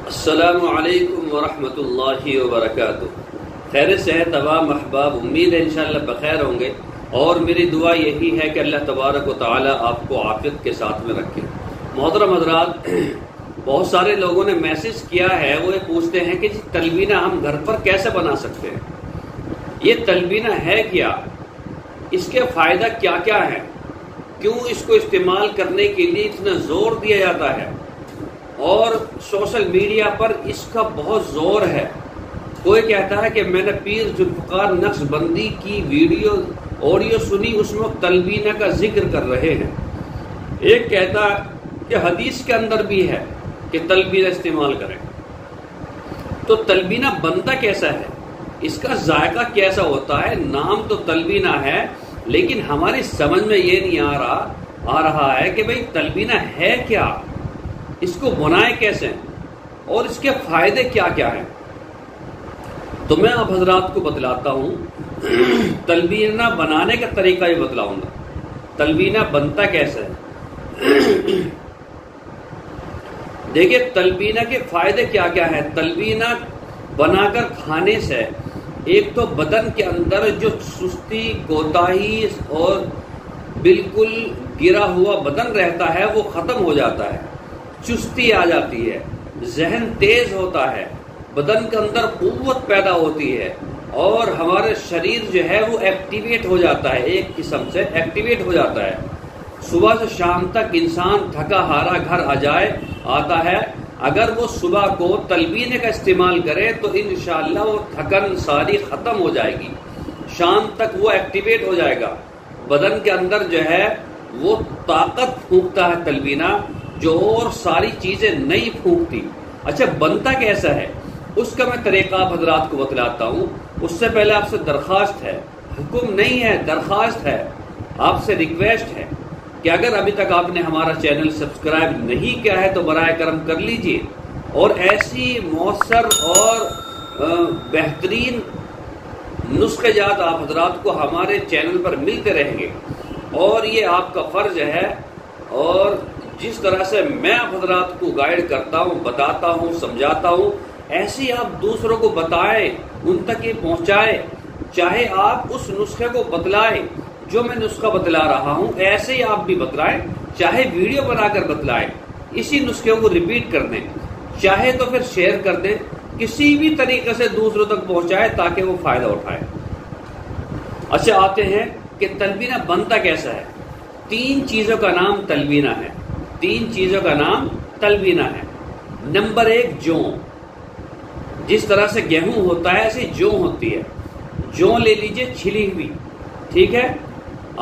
السلام علیکم ورحمۃ اللہ وبرکاتہ۔ خیر سے ہے تمام احباب، امید ہے انشاءاللہ بخیر ہوں گے، اور میری دعا یہی ہے کہ اللہ تبارک و تعالی آپ کو عافیت کے ساتھ میں رکھے۔ محترم حضرات، بہت سارے لوگوں نے میسج کیا ہے، وہ یہ پوچھتے ہیں کہ تلبینہ ہم گھر پر کیسے بنا سکتے ہیں؟ یہ تلبینہ ہے کیا؟ اس کے فائدہ کیا کیا ہے؟ کیوں اس کو استعمال کرنے کے لیے اتنا زور دیا جاتا ہے؟ اور سوشل میڈیا پر اس کا بہت زور ہے۔ کوئی کہتا ہے کہ میں نے پیر ذوالفقار نقش بندی کی آڈیو سنی، اس میں تلبینہ کا ذکر کر رہے ہیں۔ ایک کہتا ہے کہ حدیث کے اندر بھی ہے کہ تلبینہ استعمال کریں۔ تو تلبینہ بنتا کیسا ہے؟ اس کا ذائقہ کیسا ہوتا ہے؟ نام تو تلبینہ ہے، لیکن ہماری سمجھ میں یہ نہیں آ رہا ہے کہ بھئی تلبینہ ہے کیا، اس کو بنائے کیسے، اور اس کے فائدے کیا کیا ہیں۔ تو میں اب حضرات کو بتلاتا ہوں، تلبینہ بنانے کا طریقہ یہ بتلاؤں گا۔ تلبینہ بنتا کیسے ہے؟ دیکھیے تلبینہ کے فائدے کیا کیا ہے۔ تلبینہ بنا کر کھانے سے ایک تو بدن کے اندر جو سستی، کوتاہی اور بالکل گرا ہوا بدن رہتا ہے وہ ختم ہو جاتا ہے، چستی آ جاتی ہے، ذہن تیز ہوتا ہے، بدن کے اندر قوت پیدا ہوتی ہے، اور ہمارے شریر جو ہے وہ ایکٹیویٹ ہو جاتا ہے، ایک قسم سے ایکٹیویٹ ہو جاتا ہے۔ صبح سے شام تک انسان تھکا ہارا گھر آتا ہے، اگر وہ صبح کو تلبینہ کا استعمال کرے تو انشاءاللہ وہ تھکن ساری ختم ہو جائے گی، شام تک وہ ایکٹیویٹ ہو جائے گا، بدن کے اندر جو ہے وہ طاقت پھونکتا ہے تلبینہ، جو اور ساری چیزیں نہیں پھونکتی۔ اچھا بنتا کیسا ہے؟ اس کا میں طریقہ آپ حضرات کو بتلاتا ہوں۔ اس سے پہلے آپ سے درخواست ہے، حکم نہیں ہے، درخواست ہے، آپ سے ریکویسٹ ہے کہ اگر ابھی تک آپ نے ہمارا چینل سبسکرائب نہیں کیا ہے تو برائے کرم کر لیجئے، اور ایسی مؤثر اور بہترین نسخے جات آپ حضرات کو ہمارے چینل پر ملتے رہیں گے، اور یہ آپ کا فرض ہے۔ اور جس طرح سے میں آپ حضرات کو گائیڈ کرتا ہوں، بتاتا ہوں، سمجھاتا ہوں، ایسے ہی آپ دوسروں کو بتائیں، ان تک یہ پہنچائیں۔ چاہے آپ اس نسخے کو بتلائیں جو میں نسخہ بتلا رہا ہوں، ایسے ہی آپ بھی بتلائیں، چاہے ویڈیو بنا کر بتلائیں، اسی نسخے کو ریپیٹ کر دیں، چاہے تو پھر شیئر کر دیں، کسی بھی طریقے سے دوسروں تک پہنچائے تاکہ وہ فائدہ اٹھائے۔ اچھا آتے ہیں کہ تلبینہ بنتا کیسا ہے۔ 3 چیزوں کا نام تلبینہ ہے، 3 چیزوں کا نام تلبینہ ہے۔ نمبر 1 جو، جس طرح سے گیہوں ہوتا ہے ایسے جو ہوتی ہے۔ جو لے لیجئے چھلی ہوئی، ٹھیک ہے،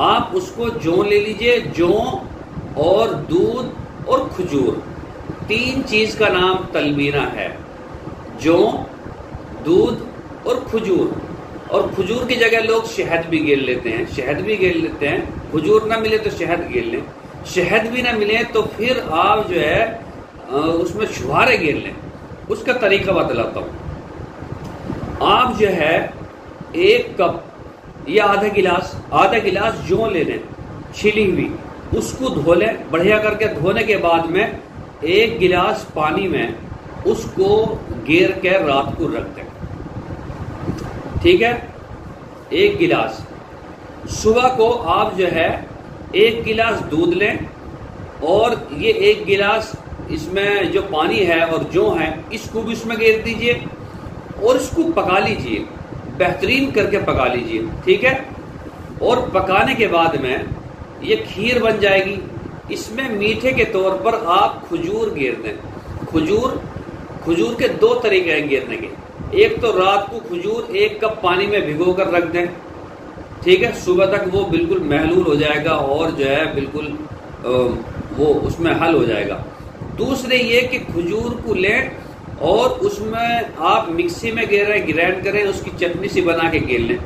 آپ اس کو جو لے لیجئے، جو اور دودھ اور کھجور، 3 چیز کا نام تلبینہ ہے۔ جو، دودھ اور کھجور، اور کھجور کی جگہ لوگ شہد بھی گیل لیتے ہیں، شہد بھی گیل لیتے ہیں، کھجور نہ ملے تو شہد گیل لیں، شہد بھی نہ ملے تو پھر آپ جو ہے اس میں چھوارے گیل لیں۔ اس کا طریقہ بتلاتا ہوں۔ آپ جو ہے 1 کپ یا آدھا گلاس جو لے لیں چھلی ہوئی، اس کو دھو لیں بڑھیا کر کے۔ دھونے کے بعد میں 1 گلاس پانی میں اس کو گیر کے رات کو رکھ دیں، ٹھیک ہے، 1 گلاس۔ صبح کو آپ جو ہے 1 گلاس دودھ لیں، اور یہ 1 گلاس اس میں جو پانی ہے اور جو ہے اس کو بھی اس میں گیر دیجئے، اور اس کو پکا لیجئے، بہترین کر کے پکا لیجئے، ٹھیک ہے۔ اور پکانے کے بعد میں یہ کھیر بن جائے گی۔ اس میں میٹھے کے طور پر آپ کھجور گیر دیں۔ کھجور کے 2 طریقے ہیں گیرنے کے۔ ایک تو رات کو کھجور 1 کپ پانی میں بھگو کر رکھ دیں، ٹھیک ہے، صبح تک وہ بالکل محلول ہو جائے گا، اور جو ہے بالکل وہ اس میں حل ہو جائے گا۔ دوسرے یہ کہ کھجور کو لیں اور اس میں آپ مکسی میں گرائنڈ کریں، اس کی چٹنی سی بنا کے گیر لیں۔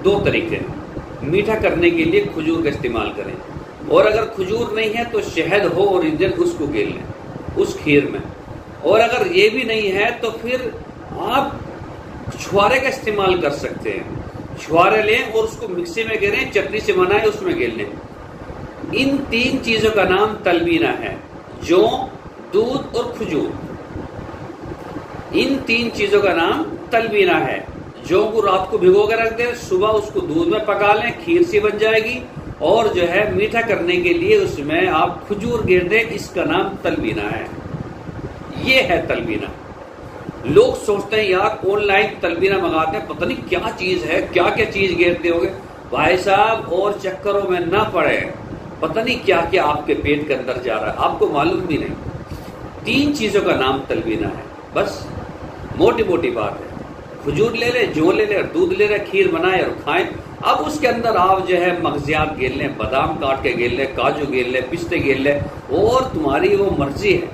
2 طریقے ہیں۔ میٹھا کرنے کے لیے کھجور کا استعمال کریں، اور اگر کھجور نہیں ہے تو شہد ہو اوریجنل، اس کو گیر لیں اس کھیر میں۔ اور اگر یہ بھی نہیں ہے تو پھر آپ چھوارے کا استعمال کر سکتے ہیں۔ چھوارے لیں اور اس کو مکسی میں گریں، چٹنی سے بنائیں، اس میں گیر لیں۔ ان 3 چیزوں کا نام تلبینہ ہے، جو، دودھ اور کھجور۔ ان 3 چیزوں کا نام تلبینہ ہے۔ جو کو رات کو بھگو کے رکھ دیں، صبح اس کو دودھ میں پکا لیں، کھیر سی بن جائے گی، اور جو ہے میٹھا کرنے کے لیے اس میں آپ کھجور گر دیں، اس کا نام تلبینہ ہے۔ یہ ہے تلبینہ۔ لوگ سوچتے ہیں یار آن لائن تلبینہ منگاتے ہیں، پتہ نہیں کیا چیز ہے، کیا کیا چیز گھیرتے ہو گے۔ بھائی صاحب اور چکروں میں نہ پڑے، پتہ نہیں کیا کیا آپ کے پیٹ کے اندر جا رہا ہے، آپ کو معلوم بھی نہیں۔ 3 چیزوں کا نام تلبینہ ہے، بس موٹی موٹی بات ہے۔ کھجور لے لیں، جو لے لیں، دودھ لے لیں، کھیر بنائیں اور کھائیں۔ اب اس کے اندر آپ جو ہے مغزیات گیر لیں، بادام کاٹ کے گیر لیں، کاجو گیر لیں، پستے گیر لیں، اور تمہاری وہ مرضی ہے۔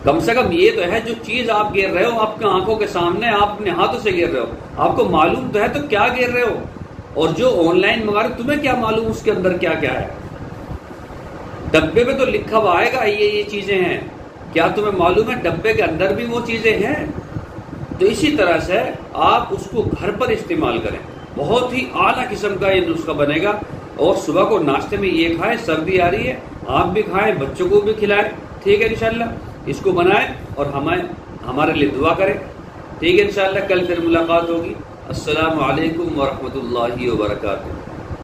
کم سے کم یہ تو ہے جو چیز آپ گیر رہے ہو آپ کے آنکھوں کے سامنے، آپ اپنے ہاتھوں سے گیر رہے ہو، آپ کو معلوم تو ہے تو کیا گیر رہے ہو۔ اور جو آن لائن منگا رہے تمہیں کیا معلوم اس کے اندر کیا کیا ہے؟ ڈبے پہ تو لکھا ہوا آئے گا یہ چیزیں ہیں، کیا تمہیں معلوم ہے ڈبے کے اندر بھی وہ چیزیں ہیں؟ تو اسی طرح سے آپ اس کو گھر پر استعمال کریں، بہت ہی اعلیٰ قسم کا یہ نسخہ بنے گا۔ اور صبح کو ناشتے میں یہ کھائیں، سردی آ رہی ہے، آپ بھی کھائیں، بچوں کو بھی کھلائیں، ٹھیک ہے انشاءاللہ۔ اس کو بنائیں اور ہمارے لیے دعا کریں، ٹھیک ہے انشاءاللہ۔ کل پھر ملاقات ہوگی۔ السلام علیکم ورحمۃ اللہ وبرکاتہ۔